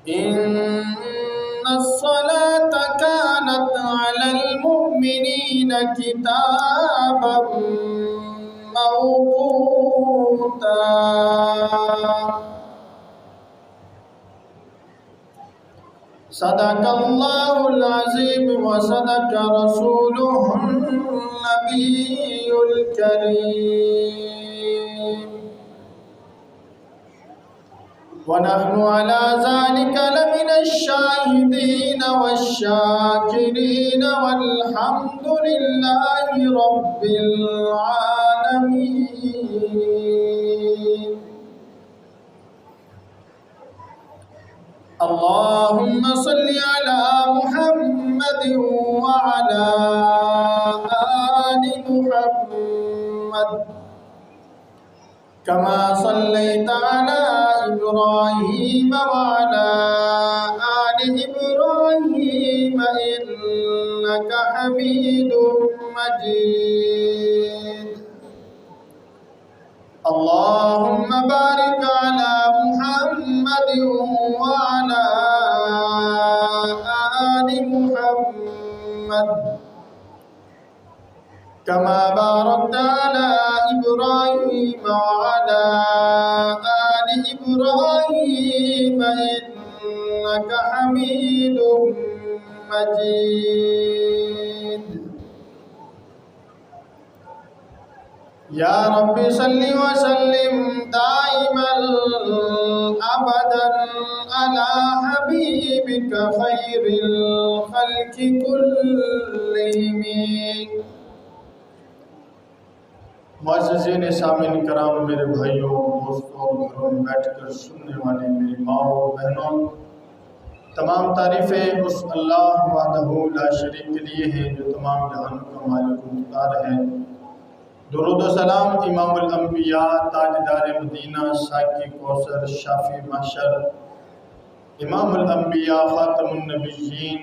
إن الصلاة كانت على المؤمنين كتابا موقوتا صدق الله العظيم وصدق رسوله النبي الكريم ونحن على ذلك لمن الشاهدين والشاكرين والحمد لله رب العالمين اللهم صل على محمد وعلى آل محمد كما صليت على إبراهيم وعلى آل إبراهيم إنك حميد مجيد اللهم بارك على محمد وعلى آل محمد كما باركت على إبراهيم وعلى آل إبراهيم إنك حميد مجيد يا رب صل وسلم دائما أبدا على حبيبك خير الخلق كلهم. معززین سامعین کرام، میرے بھائیوں، دوستوں، گھروں میں بیٹھ کر سننے والے میری ماں اور بہنوں، تمام تعریفیں اس اللہ وحدہ لا شریک کے لیے ہیں جو تمام جہانوں کا مالک و مختار ہے. درود و سلام امام الانبیاء، تاجدار مدینہ، ساقی کوثر، شافی محشر، امام الانبیاء، خاتم النبیین،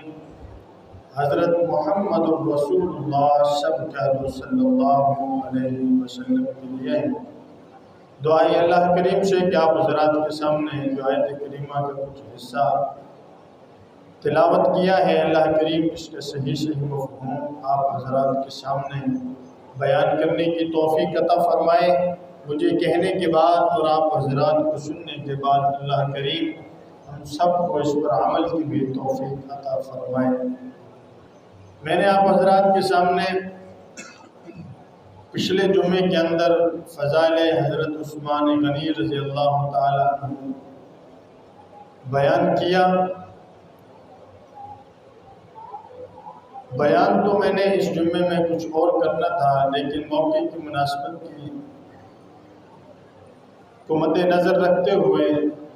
حضرت محمد رسول اللہ صلی اللہ علیہ وسلم کے لیے ہے. دعائیں اللہ کریم سے کہ آپ حضرات کے سامنے جو آیت کریمہ کا کچھ حصہ تلاوت کیا ہے، اللہ کریم اس کے صحیح مفہوم آپ حضرات کے سامنے بیان کرنے کی توفیق عطا فرمائے. مجھے کہنے کے بعد اور آپ حضرات کو سننے کے بعد اللہ کریم ہم سب کو اس پر عمل کی بھی توفیق عطا فرمائے. میں نے آپ حضرات کے سامنے پچھلے جمعے کے اندر فضائل حضرت عثمان غنی رضی اللہ تعالیٰ عنہ بیان کیا. بیان تو میں نے اس جمعے میں کچھ اور کرنا تھا، لیکن موقع کی مناسبت کو مد نظر رکھتے ہوئے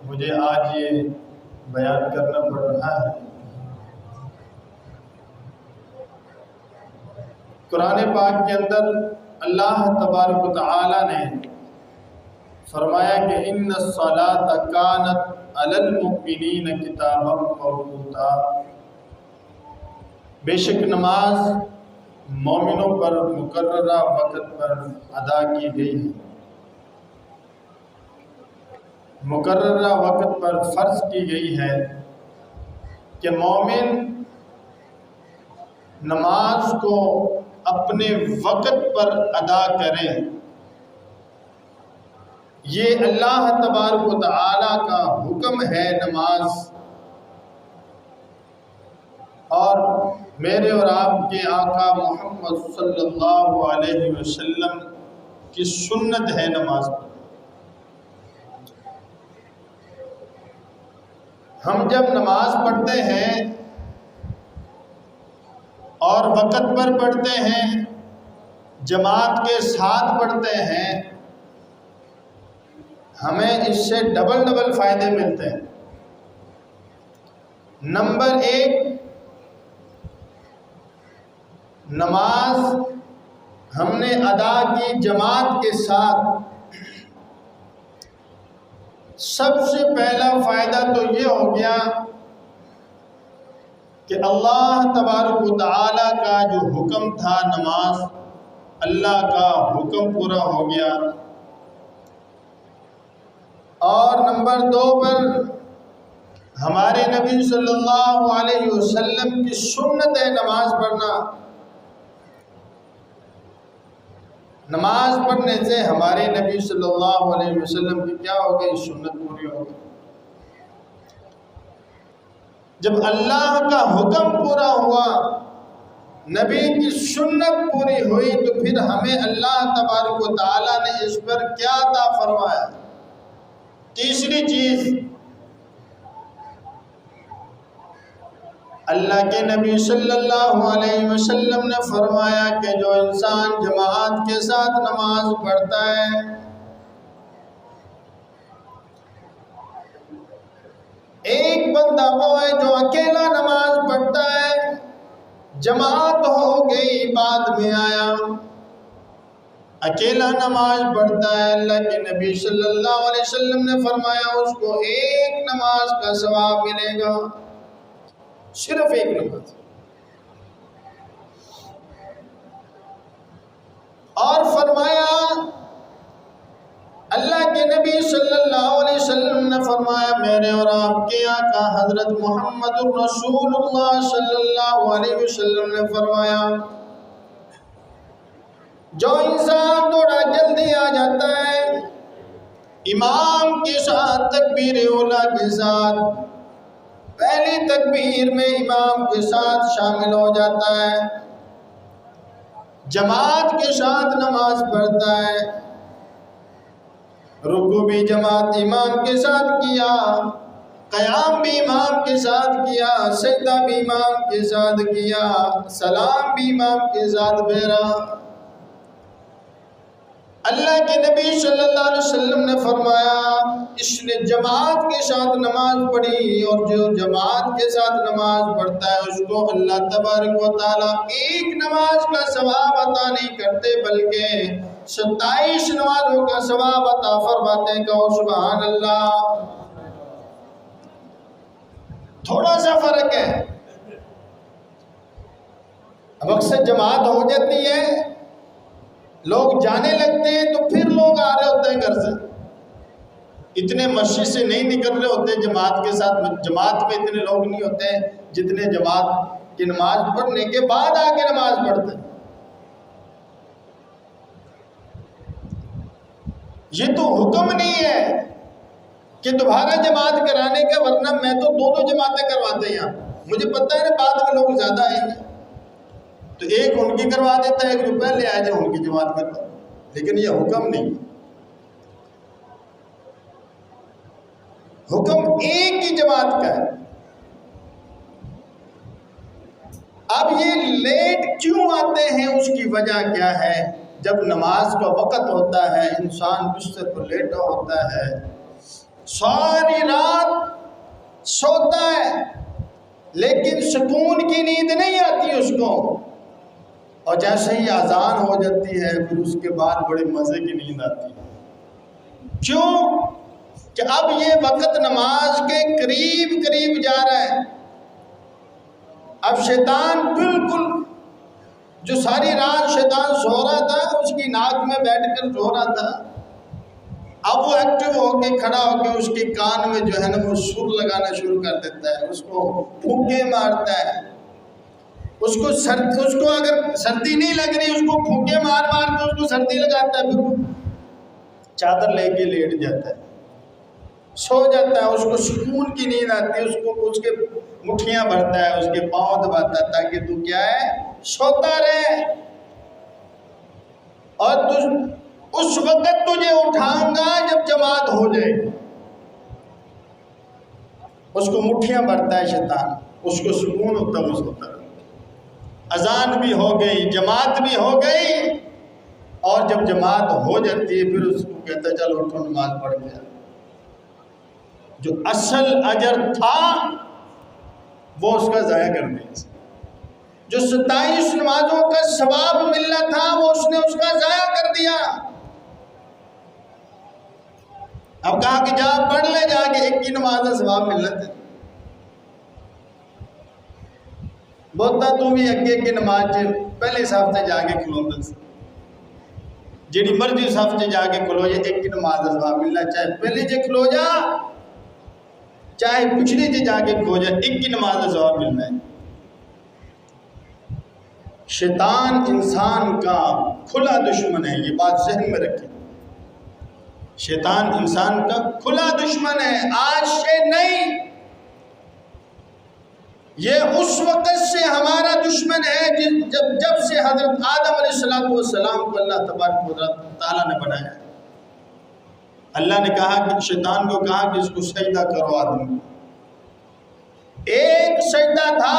مجھے آج یہ بیان کرنا پڑ رہا ہے. قرآن پاک کے اندر اللہ تبارک و تعالی نے فرمایا کہ ان الصلاۃ کانت علی المؤمنین کتابا موقوتا، بے شک نماز مومنوں پر مقررہ وقت پر ادا کی گئی ہے، مقررہ وقت پر فرض کی گئی ہے کہ مومن نماز کو اپنے وقت پر ادا کریں. یہ اللہ تبارک و تعالی کا حکم ہے نماز، اور میرے اور آپ کے آقا محمد صلی اللہ علیہ وسلم کی سنت ہے نماز. ہم جب نماز پڑھتے ہیں اور وقت پر پڑھتے ہیں، جماعت کے ساتھ پڑھتے ہیں، ہمیں اس سے ڈبل فائدے ملتے ہیں. نمبر 1، نماز ہم نے ادا کی جماعت کے ساتھ، سب سے پہلا فائدہ تو یہ ہو گیا کہ اللہ تبارک و تعالیٰ کا جو حکم تھا نماز، اللہ کا حکم پورا ہو گیا. اور نمبر 2 پر ہمارے نبی صلی اللہ علیہ وسلم کی سنت ہے نماز پڑھنا. نماز پڑھنے سے ہمارے نبی صلی اللہ علیہ وسلم کی کیا ہو گئی؟ سنت پوری ہو گئی. جب اللہ کا حکم پورا ہوا، نبی کی سنت پوری ہوئی، تو پھر ہمیں اللہ تبارک و تعالیٰ نے اس پر کیا عطا فرمایا؟ تیسری چیز، اللہ کے نبی صلی اللہ علیہ وسلم نے فرمایا کہ جو انسان جماعت کے ساتھ نماز پڑھتا ہے، ایک بندہ وہ ہے جو اکیلا نماز پڑھتا ہے، جماعت ہو گئی بعد میں آیا، اکیلا نماز پڑھتا ہے، اللہ کے نبی صلی اللہ علیہ وسلم نے فرمایا اس کو ایک نماز کا ثواب ملے گا، صرف ایک نماز. اور فرمایا اللہ کے نبی صلی اللہ علیہ وسلم نے فرمایا میرے اور آپ کے آقا حضرت محمد رسول اللہ صلی اللہ علیہ وسلم نے فرمایا جو انسان تھوڑا جلدی آ جاتا ہے، امام کے ساتھ تکبیر اولیٰ کے ساتھ پہلی تکبیر میں امام کے ساتھ شامل ہو جاتا ہے، جماعت کے ساتھ نماز پڑھتا ہے، رکوع بھی جماعت امام کے ساتھ کیا، قیام بھی امام کے ساتھ کیا، سجدہ بھی امام کے ساتھ کیا، سلام بھی امام کے ساتھ پھیرا. اللہ کے نبی صلی اللہ علیہ وسلم نے فرمایا اس نے جماعت کے ساتھ نماز پڑھی، اور جو جماعت کے ساتھ نماز پڑھتا ہے اس کو اللہ تبارک و تعالیٰ ایک نماز کا ثواب عطا نہیں کرتے بلکہ 27 نمازوں کا ثواب عطا فرماتے ہیں. کہو سبحان اللہ. تھوڑا سا فرق ہے، اب اکثر جماعت ہو جاتی ہے، لوگ جانے لگتے ہیں تو پھر لوگ آ رہے ہوتے ہیں گھر سے، اتنے مسجد سے نہیں نکل رہے ہوتے جماعت کے ساتھ. جماعت میں اتنے لوگ نہیں ہوتے ہیں جتنے جماعت کی نماز پڑھنے کے بعد آ کے نماز پڑھتے ہیں. یہ تو حکم نہیں ہے کہ دوبارہ جماعت کرانے کا، ورنہ میں تو دونوں جماعتیں کرواتے ہیں. مجھے پتہ ہے نا بعد میں لوگ زیادہ آئیں گے تو ایک ان کی کروا دیتا ہے، ایک جو پہلے آئے جائے ان کی جماعت کرتا ہے. لیکن یہ حکم نہیں، حکم ایک ہی جماعت کا ہے. اب یہ لیٹ کیوں آتے ہیں، اس کی وجہ کیا ہے؟ جب نماز کا وقت ہوتا ہے انسان بستر پر لیٹا ہوتا ہے، ساری رات سوتا ہے لیکن سکون کی نیند نہیں آتی اس کو، اور جیسے ہی اذان ہو جاتی ہے پھر اس کے بعد بڑے مزے کی نیند آتی ہے. کیوں؟ کہ اب یہ وقت نماز کے قریب قریب جا رہا ہے. اب شیطان بالکل جو ساری رات شیطان سو رہا تھا، اس کی ناک میں بیٹھ کر سو رہا تھا، اب وہ ایکٹیو ہو کے کھڑا ہو کے اس کے کان میں جو ہے نا وہ سر لگانا شروع کر دیتا ہے، اس کو پھونکے مارتا ہے. اس کو اگر سردی نہیں لگ رہی اس کو پھونکے مار مار کے اس کو سردی لگاتا ہے، پھر چادر لے کے لیٹ جاتا ہے، سو جاتا ہے. اس کو سکون کی نیند آتی ہے، اس کے مٹھیاں بھرتا ہے، اس کے پاؤں دباتا ہے تاکہ تو کیا ہے سوتا رہے. اور اس وقت تجھے اٹھاؤں گا جب جماعت ہو جائے. اس کو مٹھیاں بھرتا ہے شیطان، اس کو سکون ہوتا ہے، وہ سوتا رہے. اذان بھی ہو گئی، جماعت بھی ہو گئی، اور جب جماعت ہو جاتی ہے پھر اس کو کہتا ہے چل اٹھو نماز پڑھ گیا. جو اصل اجر تھا وہ اس کا ضائع کر دیا. جو 27 نمازوں کا ثواب ملنا تھا وہ اس نے اس کا ضائع کر دیا. اب کہا کہ جا پڑھ لے، جا کے ایک کی نماز کا ثواب ملنا تھا. بہتا تو بھی اگے کی نماز پہلے صف سے جا کے کھلو، جیڑی مرضی صف سے جا کے کھلو، یہ ایک کی نماز کا ثواب ملنا چاہے پہلے جے کھلو جا. چاہے پچھلی سے جا کے کھوجے، ایک کی نماز کا ثواب ملنا ہے۔ شیطان انسان کا کھلا دشمن ہے، یہ بات ذہن میں رکھیں۔ شیطان انسان کا کھلا دشمن ہے، آج سے نہیں، یہ اس وقت سے ہمارا دشمن ہے جب سے حضرت آدم علیہ السلام کو اللہ تبارک و تعالیٰ نے بنایا۔ اللہ نے کہا کہ شیطان کو کہا کہ اس کو سجدہ کرو آدم کو، ایک سجدہ تھا۔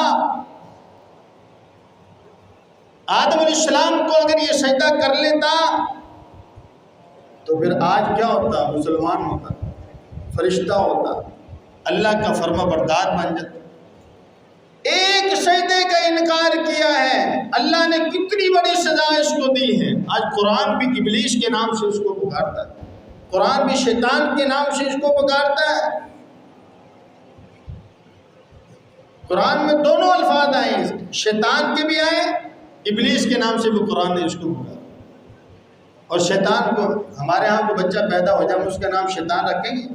آدم علیہ السلام کو اگر یہ سجدہ کر لیتا تو پھر آج کیا ہوتا؟ مسلمان ہوتا، فرشتہ ہوتا، اللہ کا فرما بردار بن جاتا۔ ایک سجدے کا انکار کیا ہے، اللہ نے کتنی بڑی سزا اس کو دی ہے۔ آج قرآن بھی ابلیس کے نام سے اس کو پکارتا ہے، قرآن بھی شیطان کے نام سے اس کو پکارتا ہے۔ قرآن میں دونوں الفاظ آئے، شیطان کے بھی آئے، ابلیس کے نام سے بھی قرآن نے اس کو پکارا۔ اور شیطان کو ہمارے ہاں کو بچہ پیدا ہو جائے ہم اس کا نام شیطان رکھیں گے؟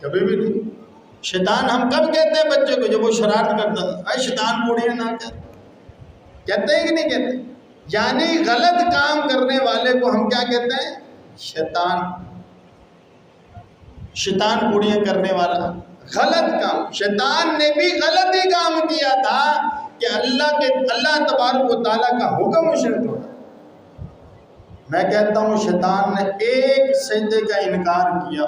کبھی بھی نہیں۔ شیطان ہم کب کہتے ہیں بچے کو؟ جب وہ شرارت کرتا ہے، اے شیطان پوڑی نہ کر، کہتے ہیں کہ نہیں کہتے؟ یعنی غلط کام کرنے والے کو ہم کیا کہتے ہیں؟ شیطان۔ شیطان پوڑیاں کرنے والا غلط کام، شیطان نے بھی غلط ہی کام کیا تھا کہ اللہ تبارک و تعالیٰ کا حکم اسے توڑا۔ میں کہتا ہوں شیطان نے ایک سجدے کا انکار کیا،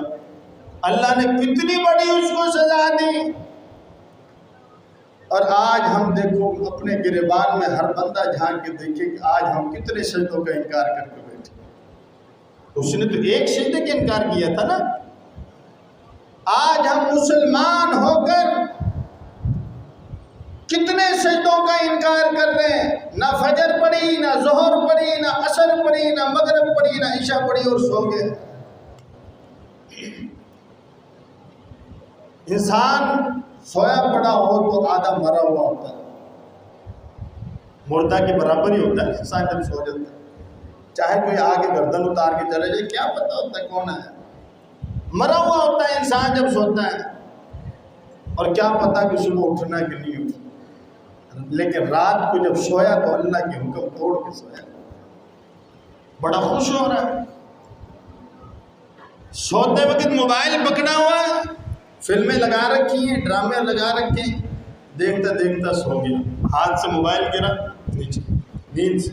اللہ نے کتنی بڑی اس کو سزا دی۔ اور آج ہم دیکھو اپنے گریبان میں ہر بندہ جھانک کے دیکھے کہ آج ہم کتنے سجدوں کا انکار کر کے بیٹھے۔ اس نے تو ایک سجدے کا انکار کیا تھا نا۔ آج ہم مسلمان ہو کر کتنے سجدوں کا انکار کر رہے ہیں، نہ فجر پڑھی، نہ ظہر پڑھی، نہ عصر پڑھی، نہ مغرب پڑھی، نہ عشاء پڑھی اور سو گئے۔ انسان سویا پڑا ہو تو آدھا مرا ہوا ہوتا ہے، مردہ کے برابر ہی ہوتا ہے انسان جب سو جاتا ہے، چاہے کوئی آگے گردن اتار کے چلے جائے کیا پتہ ہوتا ہے کون ہے، مرا ہوا ہوتا ہے انسان جب سوتا ہے، اور کیا پتہ کہ صبح اٹھنا کہ نہیں اٹھنا۔ لیکن رات کو جب سویا تو اللہ کے حکم توڑ کے سویا، بڑا خوش ہو رہا ہے۔ سوتے وقت موبائل پکڑا ہوا ہے، فلمیں لگا رکھی ہیں، ڈرامے لگا رکھے ہیں، دیکھتا دیکھتا سو گیا، ہاتھ سے موبائل گرا نیچے نیند سے۔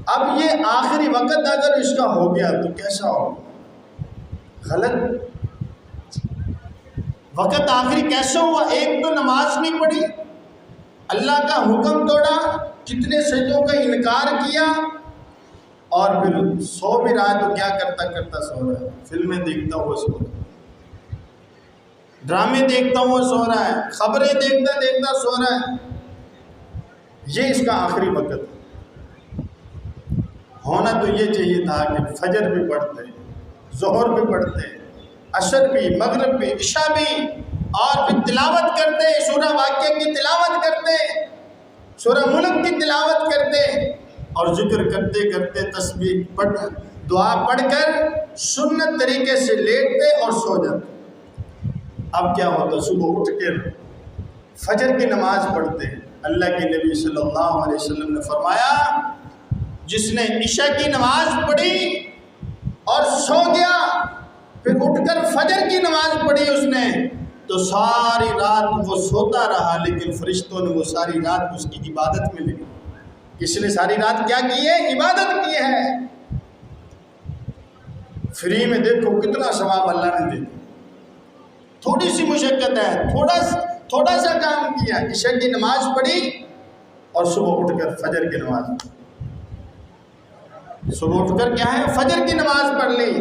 اب یہ آخری وقت اگر اس کا ہو گیا تو کیسا ہوگا؟ غلط وقت آخری کیسے ہوا؟ ایک تو نماز نہیں پڑھی، اللہ کا حکم توڑا، کتنے سجدوں کا انکار کیا، اور پھر سو بھی رہا ہے تو کیا کرتا کرتا سو رہا ہے، فلمیں دیکھتا ہوا سو رہا ہے، ڈرامے دیکھتا ہوا سو رہا ہے، خبریں دیکھتا دیکھتا سو رہا ہے۔ یہ اس کا آخری وقت ہے۔ ہونا تو یہ چاہیے تھا کہ فجر بھی پڑھتے، ظہر بھی پڑھتے، عصر بھی، مغرب بھی، عشاء بھی، اور پھر تلاوت کرتے، سورہ واقعہ کی تلاوت کرتے، سورہ ملک کی تلاوت کرتے، اور ذکر کرتے کرتے تسبیح پڑھ دعا پڑھ کر سنت طریقے سے لیٹتے اور سو جاتے۔ اب کیا ہوتا؟ صبح اٹھ کے فجر کی نماز پڑھتے۔ اللہ کے نبی صلی اللہ علیہ وسلم نے فرمایا جس نے عشاء کی نماز پڑھی اور سو گیا، پھر اٹھ کر فجر کی نماز پڑھی اس نے، تو ساری رات وہ سوتا رہا، لیکن فرشتوں نے وہ ساری رات اس کی عبادت میں لگی۔ کس نے ساری رات کیا کی ہے؟ عبادت کی ہے۔ فری میں دیکھو کتنا ثواب اللہ نے دے دیا۔ تھوڑی سی مشقت ہے، تھوڑا سا کام کیا، عشاء کی نماز پڑھی اور صبح اٹھ کر فجر کی نماز، صبح اٹھ کر کیا ہے؟ فجر کی نماز پڑھ لی۔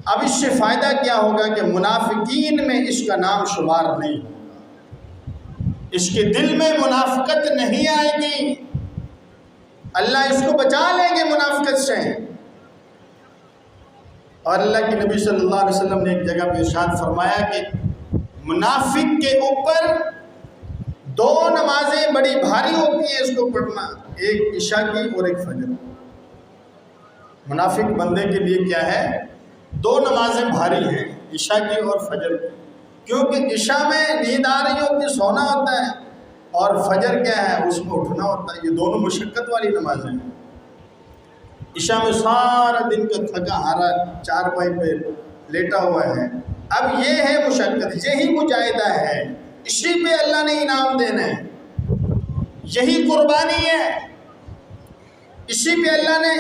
اب اس سے فائدہ کیا ہوگا کہ منافقین میں اس کا نام شمار نہیں ہوگا، اس کے دل میں منافقت نہیں آئے گی، اللہ اس کو بچا لیں گے منافقت سے۔ اور اللہ کے نبی صلی اللہ علیہ وسلم نے ایک جگہ پہ ارشاد فرمایا کہ منافق کے اوپر دو نمازیں بڑی بھاری ہوتی ہیں اس کو پڑھنا، ایک عشاء کی اور ایک فجر۔ منافق بندے کے لیے کیا ہے؟ دو نمازیں بھاری ہیں، عشاء کی اور فجر کی۔ کیونکہ عشاء میں نیند آ رہی ہوتی ہے، سونا ہوتا ہے، اور فجر کیا ہے، اس میں اٹھنا ہوتا ہے۔ یہ دونوں مشقت والی نمازیں ہیں۔ عشاء میں سارا دن کا تھکا ہارا چارپائی پہ لیٹا ہوا ہے، اب یہ ہے مشقت، یہی مجاہدہ ہے، اسی پہ اللہ نے انعام دینا ہے، یہی قربانی ہے، اسی پہ اللہ نے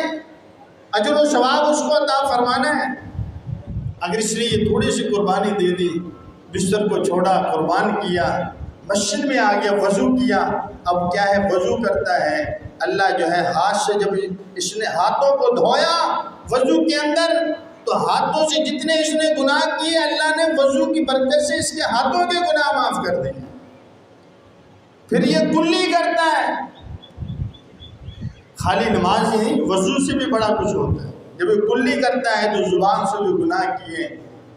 اجر و ثواب اس کو عطا فرمانا ہے۔ اگر اس نے یہ تھوڑی سی قربانی دے دی، بستر کو چھوڑا، قربان کیا، مسجد میں آ گیا، وضو کیا، اب کیا ہے، وضو کرتا ہے، اللہ جو ہے ہاتھ سے، جب اس نے ہاتھوں کو دھویا وضو کے اندر، تو ہاتھوں سے جتنے اس نے گناہ کیے، اللہ نے وضو کی برکت سے اس کے ہاتھوں کے گناہ معاف کر دیں۔ پھر یہ کلی کرتا ہے، خالی نماز ہی نہیں، وضو سے بھی بڑا کچھ ہوتا ہے۔ جب یہ کلی کرتا ہے تو زبان سے جو گناہ کیے،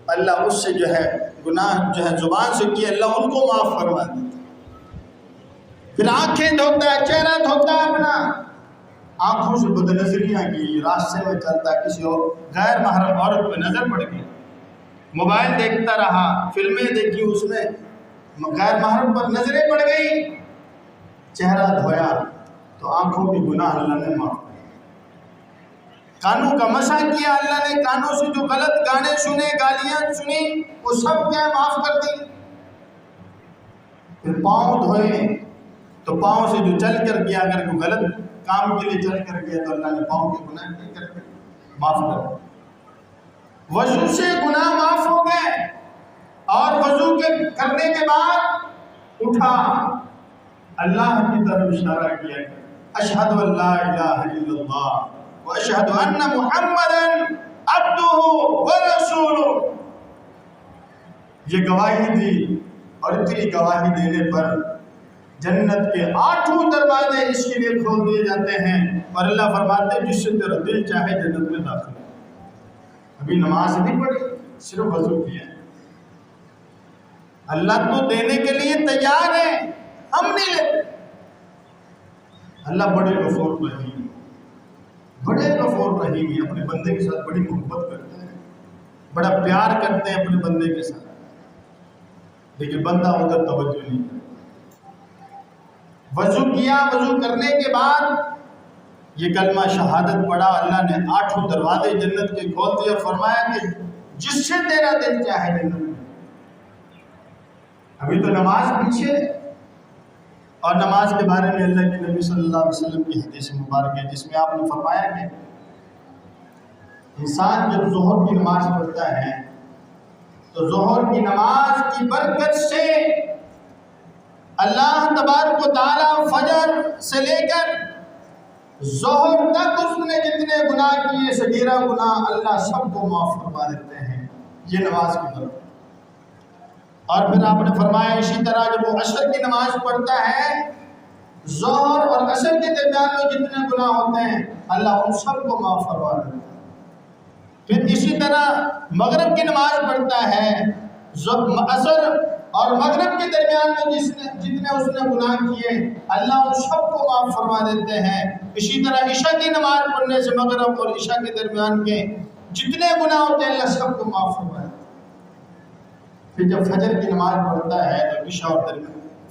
اللہ اس سے جو ہے گناہ جو ہے زبان سے کیے، اللہ ان کو معاف فرما دیتا ہے۔ پھر آنکھیں دھوتا ہے، چہرہ دھوتا ہے اپنا، آنکھوں سے بد نظریاں کی، راستے میں چلتا ہے، کسی اور غیر محرم عورت پہ نظر پڑ گئی، موبائل دیکھتا رہا، فلمیں دیکھی، اس میں غیر محرم پر نظریں پڑ گئی، چہرہ دھویا تو آنکھوں کی گناہ اللہ نے معاف کیا۔ کانوں کا مسح کیا، اللہ نے کانوں سے جو غلط گانے سنے، گالیاں سنی، وہ سب کیا معاف کر دی۔ پھر پاؤں دھوئے تو پاؤں سے جو چل کر گیا، اگر کوئی غلط کام کے لیے چل کر گیا تو اللہ نے پاؤں کے گناہ نہیں کر کے معاف کر دیا۔ وضو سے گناہ معاف ہو گئے، اور وضو کرنے کے بعد اٹھا، اللہ کی طرف اشارہ کیا، اشہد ان لا الہ الا اللہ واشہد ان محمدا عبدہ ورسولہ۔ یہ گواہی دی، اور اتنی گواہی دینے پر جنت کے 8 دروازے اس کے لیے کھول دیے جاتے ہیں، اور اللہ فرماتے ہیں جس سے تیرا دل چاہے جنت میں داخل ہو۔ ابھی نماز نہیں پڑھی، صرف وضو کیا ہے۔ اللہ تو دینے کے لیے تیار ہے، ہم نہیں لیتے۔ اللہ بڑے غفور رحیم، بڑے غفور رحیم ہے، اپنے بندے کے ساتھ بڑی محبت کرتے ہیں، بڑا پیار کرتے ہیں اپنے بندے کے ساتھ، لیکن بندہ ادھر توجہ نہیں کرتا۔ وضو کیا، وضو کرنے کے بعد یہ کلمہ شہادت پڑھا، اللہ نے 8 دروازے جنت کے کھول دیے، اور فرمایا کہ جس سے تیرا دل چاہے جنت میں۔ ابھی تو نماز پیچھے، اور نماز کے بارے میں اللہ کے نبی صلی اللہ علیہ وسلم کی حدیث مبارک ہے، جس میں آپ نے فرمایا کہ انسان جب ظہر کی نماز پڑھتا ہے تو ظہر کی نماز کی برکت سے اللہ تبارک و تعالیٰ فجر سے لے کر ظہر تک اس نے جتنے گناہ کیے، صغیرہ گناہ، اللہ سب کو معاف فرما دیتے ہیں، یہ نماز کی برکت۔ اور پھر آپ نے فرمایا اسی طرح جب وہ عصر کی نماز پڑھتا ہے، ظہر اور عصر کے درمیان میں جتنے گناہ ہوتے ہیں، اللہ ان سب کو معاف فرما دیتا ہے۔ پھر اسی طرح مغرب کی نماز پڑھتا ہے، عصر اور مغرب کے درمیان میں جتنے اس نے گناہ کیے، اللہ ان سب کو معاف فرما دیتے ہیں۔ اسی طرح عشاء کی نماز پڑھنے سے مغرب اور عشاء کے درمیان کے جتنے گناہ ہوتے ہیں، اللہ سب کو معاف فرما دیتے ہیں۔ پھر جب فجر کی نماز پڑھتا ہے تو عشاء اور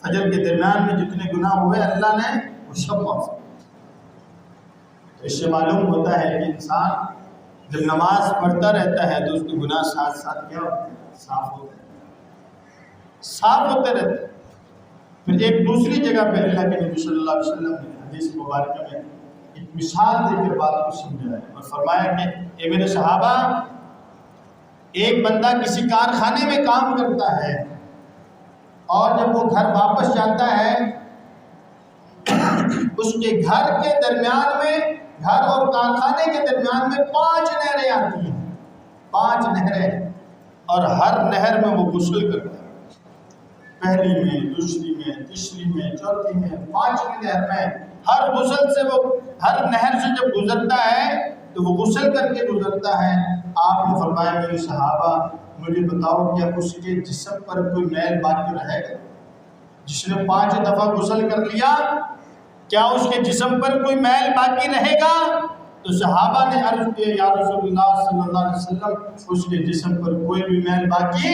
فجر کے درمیان میں جتنے گناہ ہوئے، اللہ نے وہ سب معاف فرما دیتے۔ اس سے معلوم ہوتا ہے کہ انسان جب نماز پڑھتا رہتا ہے تو اس کے گناہ ساتھ ساتھ کیا ہوتے ہیں، صاف ہوتے ہیں، صاف ہوتے رہتے ہیں۔ پھر ایک دوسری جگہ پہ اللہ کے نبی صلی اللہ علیہ وسلم نے حدیث مبارکہ میں ایک مثال دے کر بات کو سمجھایا اور فرمایا کہ اے میرے صحابہ، ایک بندہ کسی کارخانے میں کام کرتا ہے، اور جب وہ گھر واپس جاتا ہے، اس کے گھر کے درمیان میں، گھر اور کارخانے کے درمیان میں 5 نہریں آتی ہیں، 5 نہریں، اور ہر نہر میں وہ غسل کرتا ہے، پہلی میں، دوسری میں، تیسری میں، چوتھی میں، 5ویں نہر میں، ہر غسل سے وہ، ہر نہر سے جب گزرتا ہے تو وہ غسل کر کے گزرتا ہے۔ آپ نے فرمایا میرے صحابہ، مجھے بتاؤ کیا اس کے جسم پر کوئی میل باقی رہے گا؟ جس نے 5 دفعہ غسل کر لیا، کیا اس کے جسم پر کوئی میل باقی رہے گا؟ تو صحابہ نے عرض کیا یا رسول اللہ صلی اللہ علیہ وسلم، اس کے جسم پر کوئی بھی میل باقی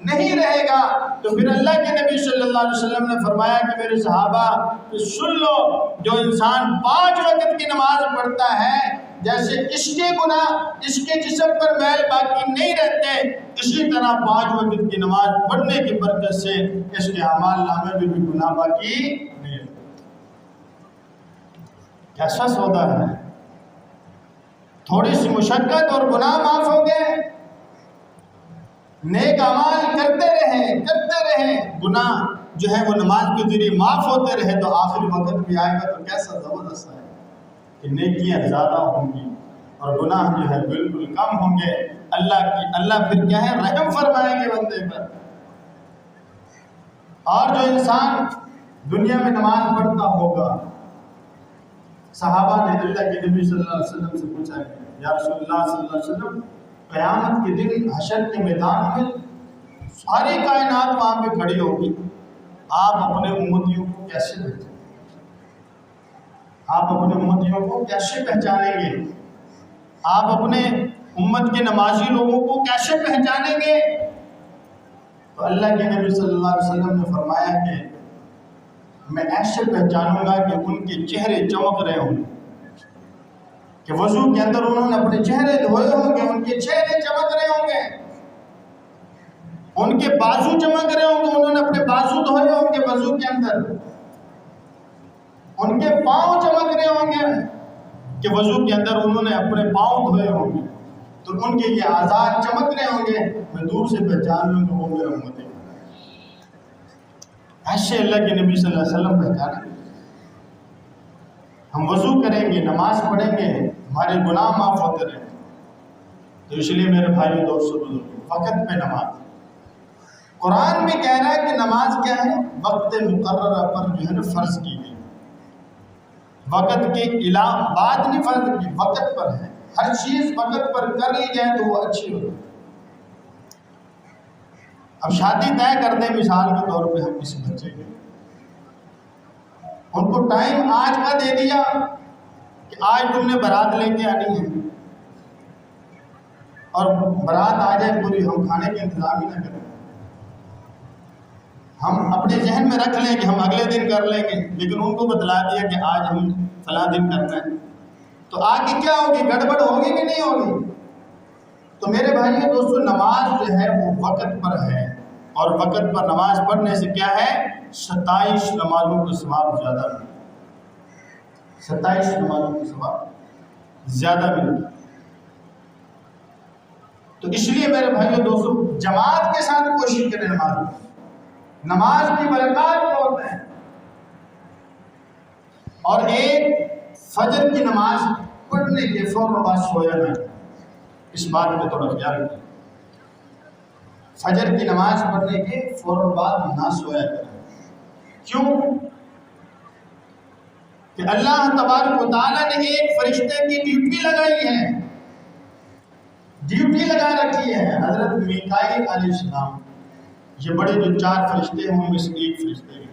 نہیں رہے گا، تو پھر اللہ کے نبی صلی اللہ علیہ وسلم نے فرمایا کہ میرے صحابہ سن لو، جو انسان 5 وقت کی نماز پڑھتا ہے، جیسے اس کے گناہ اس کے جسم پر میل باقی نہیں رہتے، اسی طرح 5 وقت کی نماز پڑھنے کی برکت سے اس کے اعمال نامے میں بھی گناہ باقی نہیں رہتے۔ کیسا سودا ہے، تھوڑی سی مشقت اور گناہ معاف ہو گئے، نیک اعمال کرتے رہیں، گناہ جو ہے وہ نماز کے ذریعے معاف ہوتے رہے، تو آخری وقت بھی آئے گا تو کیسا زبردست ہے کہ نیکیاں زیادہ ہوں گی اور گناہ جو ہے بالکل کم ہوں گے۔ اللہ پھر کیا ہے، رحم فرمائیں گے بندے پر۔ اور جو انسان دنیا میں نماز پڑھتا ہوگا، صحابہ نے اللہ کے نبی صلی اللہ علیہ وسلم سے پوچھا کہ یا رسول اللہ صلی اللہ علیہ وسلم، قیامت کے دن حشر کے میدان میں ساری کائنات وہاں پہ کھڑی ہوگی، آپ اپنے امتیوں کو کیسے بھیجیں گے؟ آپ اپنے امتیوں کو کیسے پہچانیں گے؟ آپ اپنے امت کے نمازی لوگوں کو کیسے پہچانیں گے؟ تو اللہ کے نبی صلی اللہ علیہ وسلم نے فرمایا کہ میں ایسے پہچانوں گا کہ ان کے چہرے چمک رہے ہوں گے، کہ وضو کے اندر انہوں نے اپنے چہرے دھوئے ہوں گے، ان کے چہرے چمک رہے ہوں گے، ان کے بازو چمک رہے ہوں گے، انہوں نے اپنے بازو دھوئے ہوں گے وضو کے اندر، ان کے پاؤں چمک رہے ہوں گے کہ وضو کے اندر انہوں نے اپنے پاؤں دھوئے ہوں گے، تو ان کے یہ اعضاء چمک رہے ہوں گے، میں دور سے پہچان لوں کہ وہ میرا امت ہے۔ ایسے اللہ کے نبی صلی اللہ علیہ وسلم پہچانا۔ ہم وضو کریں گے، نماز پڑھیں گے، ہمارے گناہ معاف ہوتے رہیں گے۔ تو اس لیے میرے بھائیو دوستو بزرگو، وقت پہ نماز، قرآن میں کہہ رہا ہے کہ نماز کیا ہے، وقت مقررہ پر جو ہے نا فرض کی گئی، وقت کے علاوہ بعد نہیں فرض کی، وقت پر ہے، ہر چیز وقت پر کر لی جائے تو وہ اچھی ہوتی ہے۔ اب شادی طے کر دیں مثال کے طور پہ ہم کسی بچے کے، ان کو ٹائم آج کا دے دیا کہ آج تم نے بارات لے کے آنی ہے، اور بارات آ جائے پوری، ہم کھانے کے انتظام ہی نہ کریں، ہم اپنے ذہن میں رکھ لیں کہ ہم اگلے دن کر لیں گے، لیکن ان کو بتلا دیا کہ آج ہم فلاں دن کرنا ہے، تو آگے کیا ہوگی، گڑبڑ ہوگی کہ نہیں ہوگی؟ تو میرے بھائیو دوستو، نماز جو ہے وہ وقت پر ہے، اور وقت پر نماز پڑھنے سے کیا ہے، 27 نمازوں کا ثواب زیادہ ملتا ہے، 27 نمازوں کا ثواب زیادہ ملتا ہے۔ تو اس لیے میرے بھائیو دوستو، جماعت کے ساتھ کوشش کریں نماز کی برکات بہت ہیں، اور ایک فجر کی نماز پڑھنے کے فوراً بعد سویا نہیں، اس بات پہ تھوڑا خیال رکھیں، فجر کی نماز پڑھنے کے فوراً بعد نہ سویا کریں۔ کیوں؟ کہ اللہ تبارک و تعالیٰ نے ایک فرشتے کی ڈیوٹی لگائی ہے، ڈیوٹی لگا رکھی ہے، حضرت میکائیل علیہ السلام، یہ بڑے جو 4 فرشتے ہیں ان میں سے ایک فرشتے ہیں،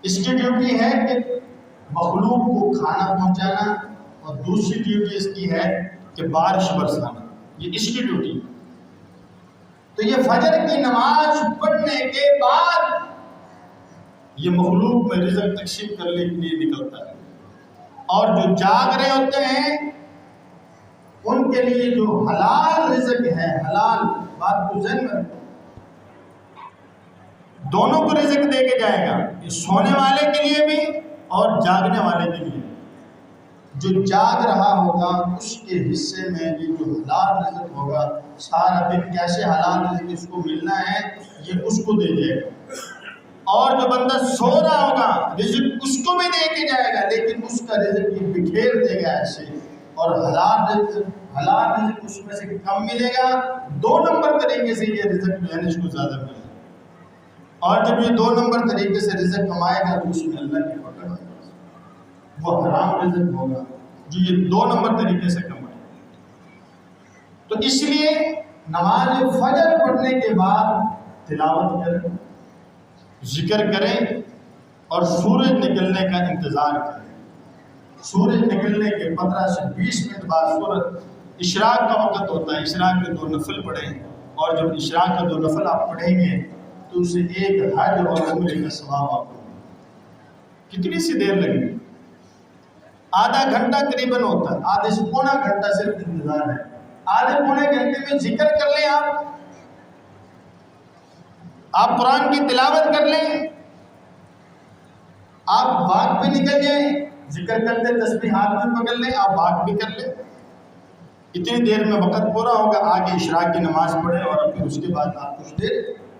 اس کی ڈیوٹی ہے کہ مخلوق کو کھانا پہنچانا، اور دوسری ڈیوٹی اس کی ہے کہ بارش برسانا، یہ اس کی ڈیوٹی ہے۔ تو یہ فجر کی نماز پڑھنے کے بعد یہ مخلوق میں رزق تقسیم کرنے کے لیے نکلتا ہے، اور جو جاگ رہے ہوتے ہیں ان کے لیے جو حلال رزق ہے، حلال بات کو ذہن میں دونوں کو رزق دے کے جائے گا، یہ سونے والے کے لیے بھی اور جاگنے والے کے لیے۔ جو جاگ رہا ہوگا اس کے حصے میں یہ جو حلال رزق ہوگا، سارا دن کیسے حلال رزق اس کو ملنا ہے یہ اس کو دے دے گا، اور جو بندہ سو رہا ہوگا رزق اس کو بھی دے کے جائے گا، لیکن اس کا رزق یہ بکھیر دے گا ایسے، اور حلال رزق اس میں سے کم ملے گا، 2 نمبر طریقے سے یہ رزق جو ہے اس کو زیادہ ملے گا، اور جب یہ 2 نمبر طریقے سے رزق کمائے گا تو اس میں اللہ کی پکڑ ہے، وہ حرام رزق ہوگا جو یہ 2 نمبر طریقے سے کمائے۔ تو اس لیے نماز فجر پڑھنے کے بعد تلاوت کریں، ذکر کریں، اور سورج نکلنے کا انتظار کریں۔ سورج نکلنے کے 15 سے 20 منٹ بعد سورج اشراق کا وقت ہوتا ہے، اشراق کے 2 نفل پڑھیں، اور جب اشراق کا 2 نفل آپ پڑھیں گے تو اسے ایک حج اور عمرے کا ثواب آپ کو کتنی سی دیر لگے گی؟ آدھا گھنٹہ قریباً ہوتا ہے، آدھے سے پونا گھنٹہ صرف انتظار ہے۔ آدھے پونے گھنٹے میں ذکر کر لیں، آپ قرآن کی تلاوت کر لیں، آپ باغ پہ نکل جائیں، ذکر کرتے تسبیح ہاتھ میں پکڑ لیں، آپ باغ بھی کر لیں، اتنی دیر میں وقت پورا ہوگا، آگے اشراق کی نماز پڑھیں اور پھر اس کے بعد آپ کچھ دیر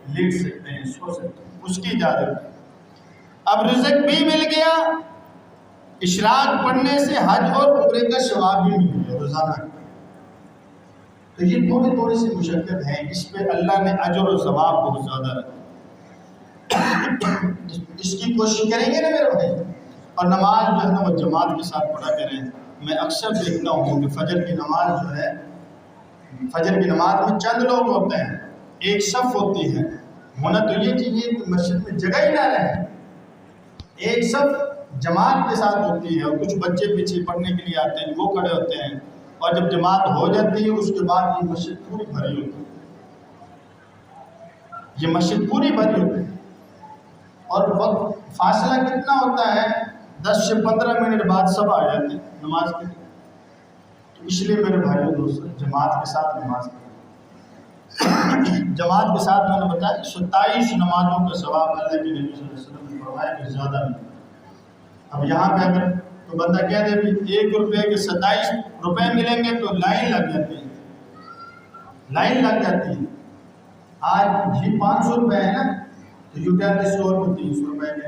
لیٹ سکتے ہیں، سو سکتے ہیں، اس کی اجازت ہے۔ اب رزق بھی مل گیا، اشراق پڑھنے سے حج اور عمرے کا ثواب بھی مل گیا روزانہ۔ تو یہ تھوڑی سی مشقت ہے، اس پہ اللہ نے اجر و ثواب بہت زیادہ رکھا۔ اس کی کوشش کریں گے نا میرے بھائی، اور نماز جو ہے نا وہ جماعت کے ساتھ پڑھا کریں۔ میں اکثر دیکھتا ہوں کہ فجر کی نماز جو ہے، فجر کی نماز میں چند لوگ ہوتے ہیں، ایک صف ہوتی ہے، ہونا تو یہ چاہیے کہ مسجد میں جگہ ہی نہ رہے، ایک صف جماعت کے ساتھ ہوتی ہے، اور کچھ بچے پیچھے پڑھنے کے لیے آتے ہیں، وہ کھڑے ہوتے ہیں، اور جب جماعت ہو جاتی ہے اس کے بعد یہ مسجد پوری بھری ہوتی ہے، یہ مسجد پوری بھری ہوتی ہے، اور وقت فاصلہ کتنا ہوتا ہے، 10 سے 15 منٹ بعد سب آ جاتے ہیں نماز کے لیے۔ تو اس لیے میرے بھائیوں دوستوں، جماعت کے ساتھ نماز پڑھیں۔ جماعت کے ساتھ میں نے بتایا 27 نمازوں کا ثواب اللہ کے نبی صلی اللہ علیہ وسلم نے فرمایا کہ زیادہ نہیں۔ اب یہاں پہ اگر تو بندہ کہہ دے کہ 1 روپے کے 27 روپے ملیں گے تو لائن لگ جاتی ہے، لائن لگ جاتی ہے۔ آج یہ 500 روپے ہے نا، تو یوٹیلٹی اسٹور میں 300 روپے کے،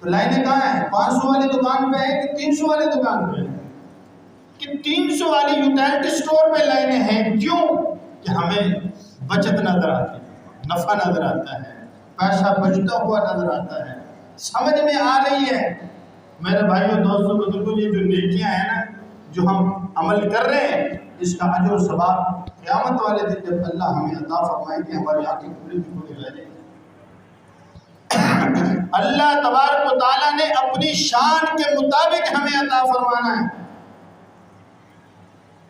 تو لائنیں کہاں ہیں؟ 500 والی دکان پہ ہے کہ 300 والی دکان پہ ہے؟ کہ 300 والی یوٹیلٹی اسٹور پہ لائنیں ہیں، کیوں؟ کہ ہمیں بچت نظر آتی ہے، نفع نظر آتا ہے، پیسہ بچتا ہوا نظر آتا ہے، سمجھ میں آ رہی ہے۔ میرے بھائیوں دوستوں بزرگوں، یہ جو نیکیاں ہیں نا، جو ہم عمل کر رہے ہیں، اس کا اجر و ثواب قیامت والے دن جب اللہ ہمیں عطا فرمائے کہ ہماری آنکھیں کھلی کی کھلی رہ جائیں۔ اللہ تبارک و تعالیٰ نے اپنی شان کے مطابق ہمیں عطا فرمانا ہے۔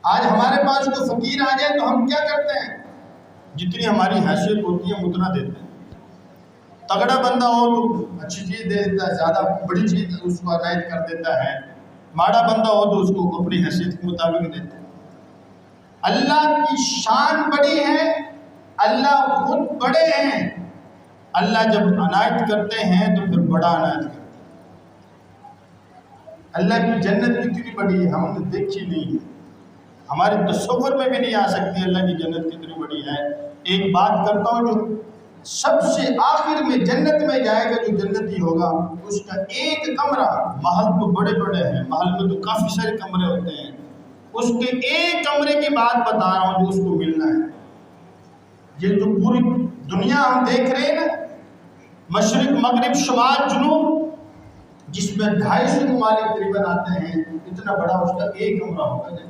آج ہمارے پاس کوئی فقیر آ جائے تو ہم کیا کرتے ہیں؟ جتنی ہماری حیثیت ہوتی ہے ہم اتنا دیتے ہیں۔ تگڑا بندہ ہو تو اچھی چیز دے دیتا ہے، زیادہ بڑی چیز اس کو عنایت کر دیتا ہے، ماڑا بندہ ہو تو اس کو اپنی حیثیت کے مطابق دیتا ہے۔ اللہ کی شان بڑی ہے، اللہ خود بڑے ہیں، اللہ جب عنایت کرتے ہیں تو پھر بڑا عنایت کرتے ہیں۔ اللہ کی جنت کتنی بڑی ہے ہم نے دیکھی نہیں ہے، ہمارے تصور میں بھی نہیں آ سکتی اللہ کی جنت کتنی بڑی ہے۔ ایک بات کرتا ہوں، جو سب سے آخر میں جنت میں جائے گا، جو جنتی ہوگا، اس کا ایک کمرہ، محل تو بڑے بڑے ہیں، محل میں تو کافی سارے کمرے ہوتے ہیں، اس کے ایک کمرے کی بات بتا رہا ہوں جو اس کو ملنا ہے۔ یہ جو پوری دنیا ہم دیکھ رہے ہیں نا، مشرق مغرب شمال جنوب، جس میں 250 ممالک تقریباً آتے ہیں، اتنا بڑا اس کا ایک کمرہ ہوگا جنت،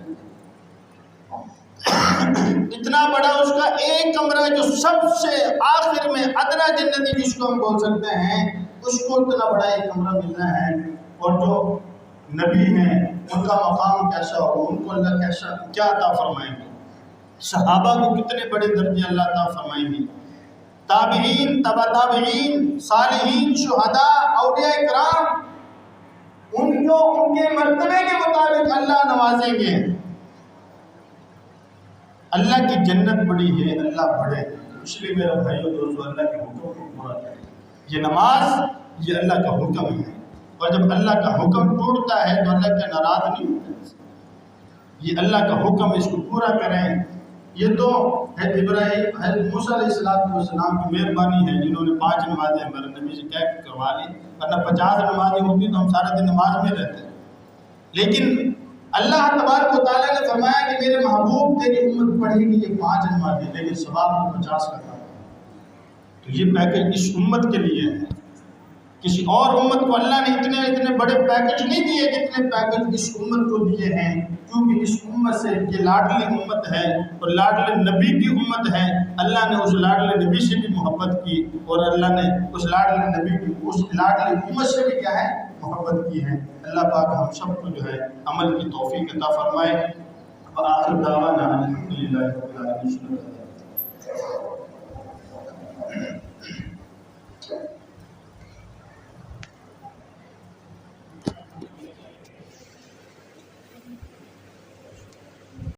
اتنا بڑا اس کا ایک کمرہ، جو سب سے آخر میں ادنا جنتی جس کو ہم بول سکتے ہیں، اس کو اتنا بڑا ایک کمرہ ملنا ہے۔ اور جو نبی ہیں ان کا مقام کیسا ہو، ان کو اللہ کیسا کیا عطا فرمائیں گے، صحابہ کو کتنے بڑے درجے اللہ عطا فرمائیں گے، تابعین، تبع تابعین، صالحین، شہداء، اولیاء کرام، ان کو ان کے مرتبے کے مطابق اللہ نوازیں گے۔ اللہ کی جنت بڑی ہے، اللہ بڑے ہے، اس لیے میرا بھائیو دوستو اللہ کے حکم کو پورا کریں۔ یہ نماز یہ اللہ کا حکم ہے، اور جب اللہ کا حکم ٹوٹتا ہے تو اللہ کے ناراض نہیں ہوتے، یہ اللہ کا حکم، اس کو پورا کریں۔ یہ تو حضرت ابراہیم، حضرت موسیٰ علیہ السلام کی مہربانی ہے جنہوں نے 5 نمازیں ہمارے نبی سے کہہ کے کروا لی، ورنہ 50 نمازیں ہوتی تو ہم سارا دن نماز میں رہتے۔ لیکن اللہ تبارک و تعالیٰ نے فرمایا کہ میرے محبوب تیری امت پڑھے گی یہ 5 نمازیں، لیکن ثواب کو 50 کا تھا۔ تو یہ پیکج اس امت کے لیے ہے، کسی اور امت کو اللہ نے اتنے بڑے پیکج نہیں دیے جتنے پیکج اس امت کو دیے ہیں، کیونکہ اس امت سے یہ لاڈلی امت ہے اور لاڈلے نبی کی امت ہے۔ اللہ نے اس لاڈلے نبی سے بھی محبت کی، اور اللہ نے اس لاڈلے نبی کی اس لاڈلی امت سے بھی کیا ہے، محبت کی ہے۔ اللہ پاک ہم سب کو جو ہے عمل کی توفیق عطا فرمائے۔ وآخر دعوانا الحمدللہ رب العالمین۔